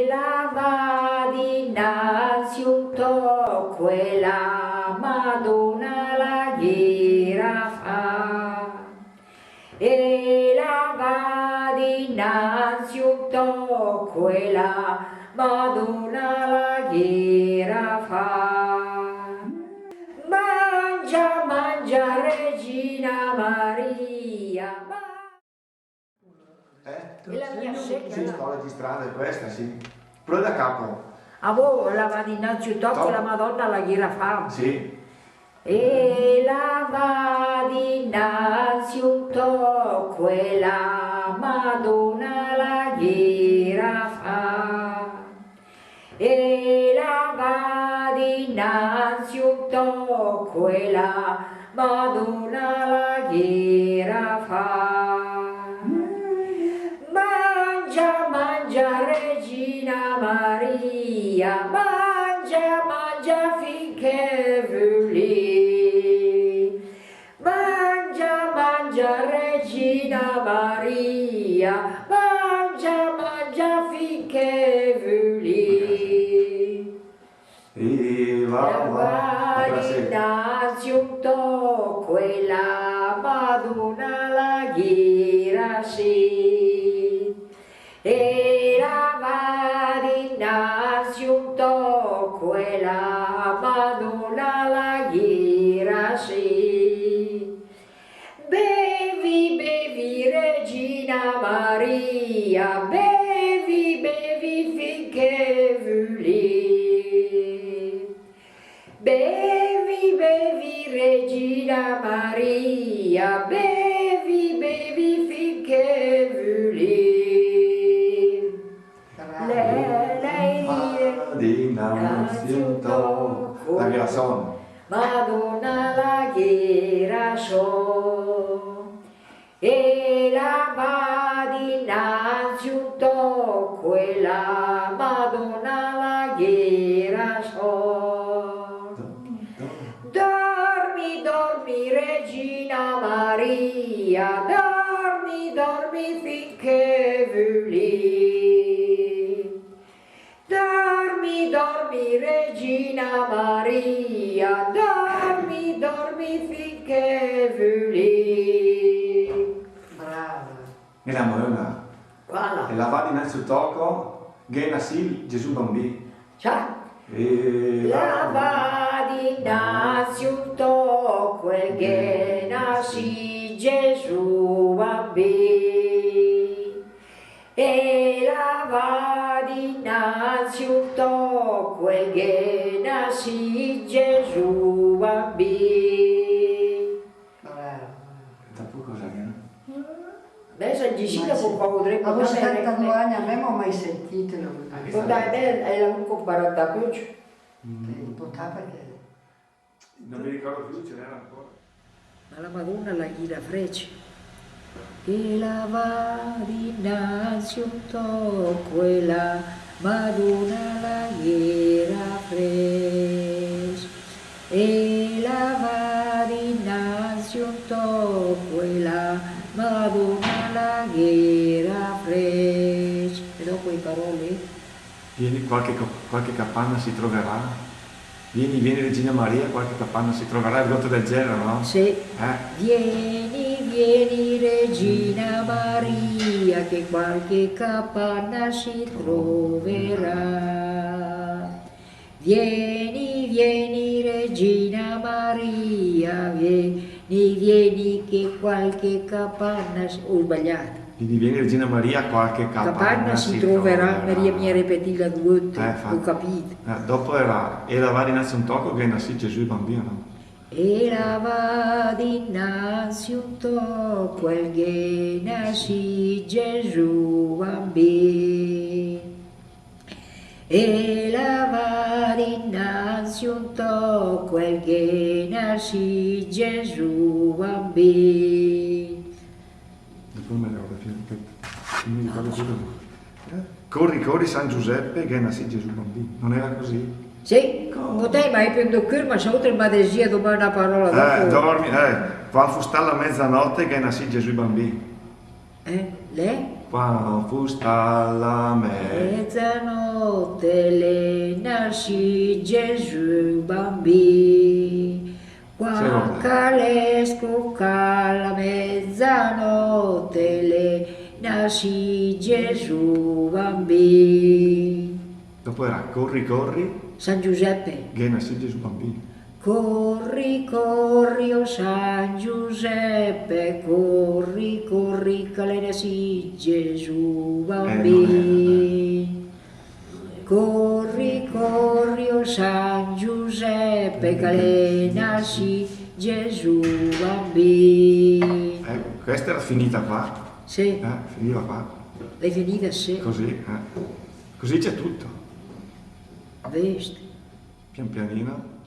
la va dinanzi un tocco e la Madonna la girafa. E la va dinanzi un tocco e la Madonna la girafa. Mangia, mangia Regina Maria. E la mia secca. Sì, sto registrando questa, sì. Però da capo. A voi la va dinanzi un tocco e la Madonna la girafa. Sì. E la va dinanzi un tocco e la Madonna la girafa. E la va dinanzi un tocco e la Madonna la girafa. Mangia, mangia Regina Maria, mangia, mangia finché vuli. Mangia, mangia Regina Maria, mangia, mangia finché vuli. E La va dinanzi un tocco e la Madonna la gira sì. E la va dinanzi un tocco e la Madonna la gira sì. Bevi, bevi Regina Maria, bevi, bevi finché vuli. Bevi, bevi Regina Maria, bevi, bevi finché vuli. Dinanzi un tocco. La grason. Madonna la girason. E la va dinanzi un tocco e la Madonna la girason. Dormi, dormi Regina Maria, dormi, dormi finché vuli. Dormi, dormi Regina Maria, dormi, dormi finché vuli. Brava. E la Madonna. Voilà. E la va dinanzi un tocco, Gena sì, Gesù bambì. Ciao. E La va dinanzi un tocco e che nasci Gesù bambì. E la va dinanzi un tocco e che nasci Gesù bambì. Dopo cosa viene? Adesso in Sicilia potremmo A voi 72 anni a me non ho mai sentito. è la 40 più. Perché Non mi ricordo più, ce n'era ancora. Ma la Madonna la gira freccia. E la va dinanzi un tocco e la Madonna la gira freccia. E la va dinanzi un tocco e la Madonna la gira freccia. E dopo le parole? Vieni, qualche capanna si troverà. Vieni Regina Maria, qualche capanna si troverà, il lotto del genere, no? Sì. Vieni, vieni Regina Maria, che qualche capanna si troverà. Vieni, vieni Regina Maria, vieni, vieni che qualche capanna si... Ho sbagliato. Vieni Regina Maria, qualche Capanna si troverà, Maria mi ha ripetita due volte, ho capito. Dopo era, e la va dinanzi un tocco che nasce Gesù bambino. E la va dinanzi un tocco e che nasce Gesù bambino. E la va dinanzi un tocco e che nasce Gesù bambino. Dopo non mi ricordo più, non mi ricordo più. Corri, corri San Giuseppe che nasce Gesù bambino. Non era così? Sì, potevi, ma hai preso qui, ma se oltre ma desia domani una parola dopo. Dormi, va a fustare la mezzanotte che nasce Gesù bambino. Lei? Quando fu sta la Mezzanotte le nasce Gesù bambì. Quando calesco la mezzanotte le nasce Gesù bambì. Dopo era corri, corri, San Giuseppe. che nasce Gesù bambino. Corri, corri, o San Giuseppe, corri, corri, che le nasce Gesù bambì. Corri, corri, o San Giuseppe, che le nasce Gesù bambì. Questa era finita qua. Sì, Finiva qua. l'hai finita, sì. Così, Così c'è tutto. Vesti. Pian pianino.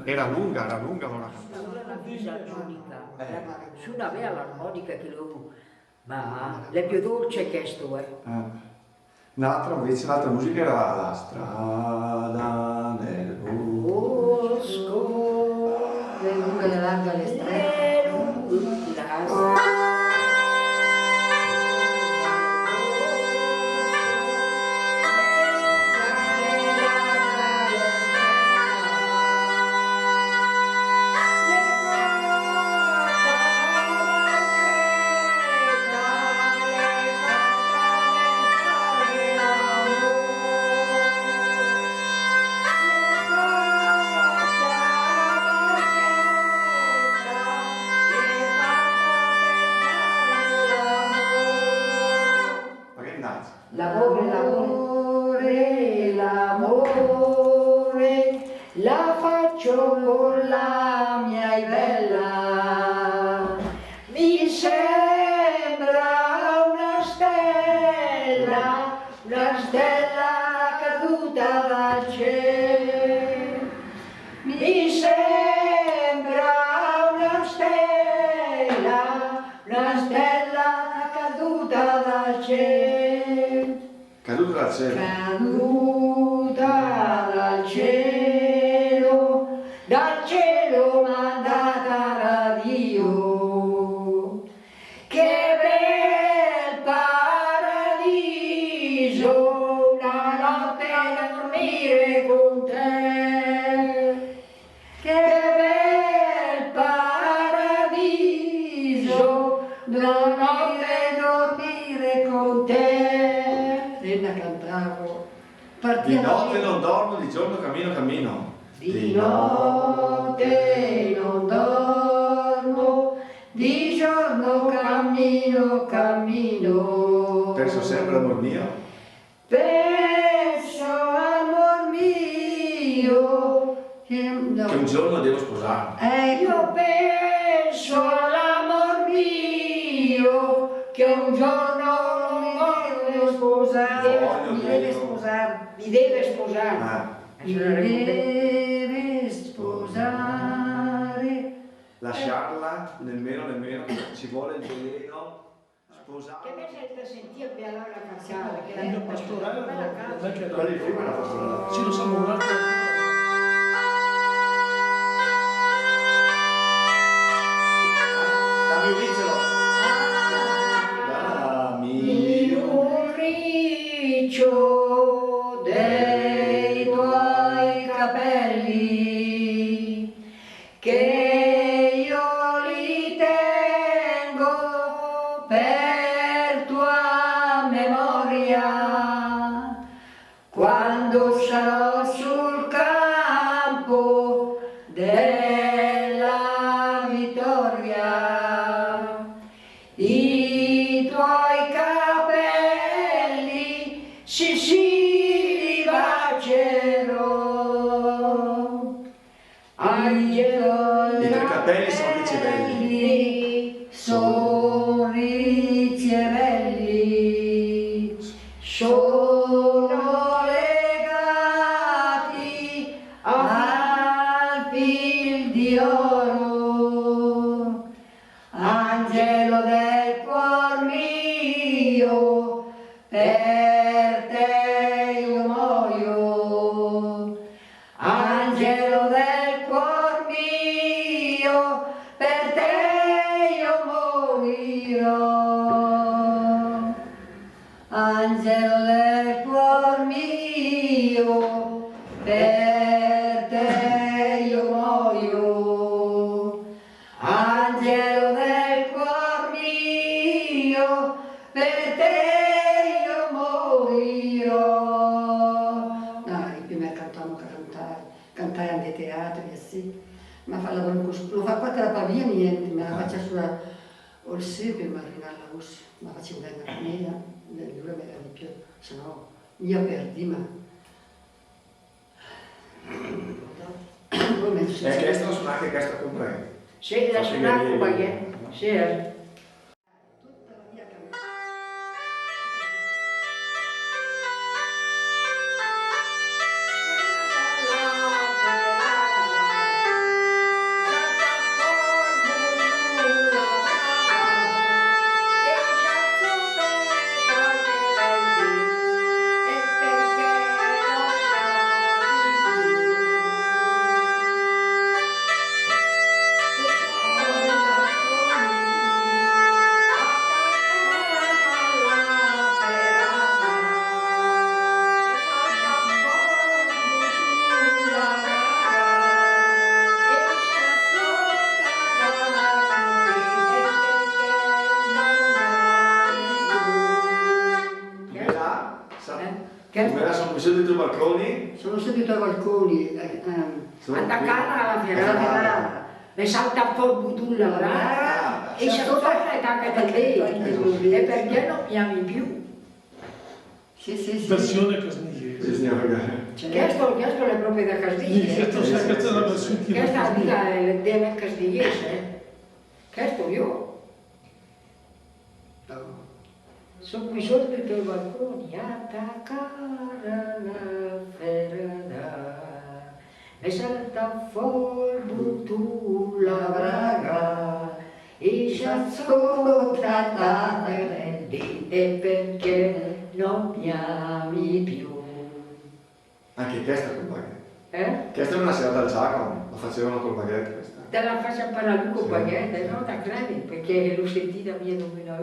Era lunga allora. Una fisarmonica, suonava l'armonica che lo... ma è più dolce che sto, Un'altra musica era la strada nel bosco, Le lunghe, le larghe, le strette. L'amore, l'amore, la faccio con la mia bella, mi sembra una stella caduta dal cielo, mi sembra una stella caduta dal cielo. Caduto dal cielo. Caduta dal cielo mandata da Dio. Che bel paradiso, una notte a dormire con te. Che bel paradiso, una notte a dormire con te. La cantavo. Di notte non dormo, di giorno cammino. Di notte non dormo, di giorno cammino. Penso sempre all'amor mio. Penso amor mio, Che un giorno devo sposarmi. io penso all'amor mio, che un giorno mi voglio sposare. Mi deve sposare. Mi deve sposare. Mi deve sposare. Lasciarla nemmeno, ci vuole il veleno. Che Sposarla. me sento sentire bella la canzone, che Il pastorale bella canzone. non è che Quello il film era pastorale. sì, lo so, ma un altro. Dammi un vicelo. Dammi Un riccio dei tuoi capelli, che io li tengo per tua memoria, quando sarò sul campo della vittoria. I tuoi capelli li bacerò. Angelo, I tuoi capelli sono ricebelli. sono ricebelli, sono legati al fil di oro. Angelo del cuor mio, per te io muoio. Angelo del cuor mio, per te io morirò. mio, per te io muoio. Angelo del cuor mio, per te io muoio. No, i primi cantiamo cantare anche teatri, sì. Ma fa la lo fa qua la pavia niente, me la faccia sulla orsi per marinare la voce, ma faccio bene la mia, dura me la di più, se no io perdi, ma... E questo suona anche questo completo. Sì, la suonare con Baglietto. Sì, Tutta la mia canzone. Come sono vissuti i balconi? Sono subito ai balconi, attaccata alla ferrata, le salta fuori butulla là e si torna e tacca da lei e perché non chiami più? Sì, sì, sì. Versione casnigliese. Questo è proprio da Castigliese. Questa è la versione che Questa è della Castigliese. Questo io. Sono qui sotto i tuoi balconi, attaccata alla ferrata e salta fuori butulla braga e sciazzota da e perché non mi ami più. Anche questa col baguette. Eh? Questa non la serata al Giacomo, la facevano col baguette questa. Dalla faccia parlare con Baglietto, no? Da credi, perché l'ho sentita mia non me la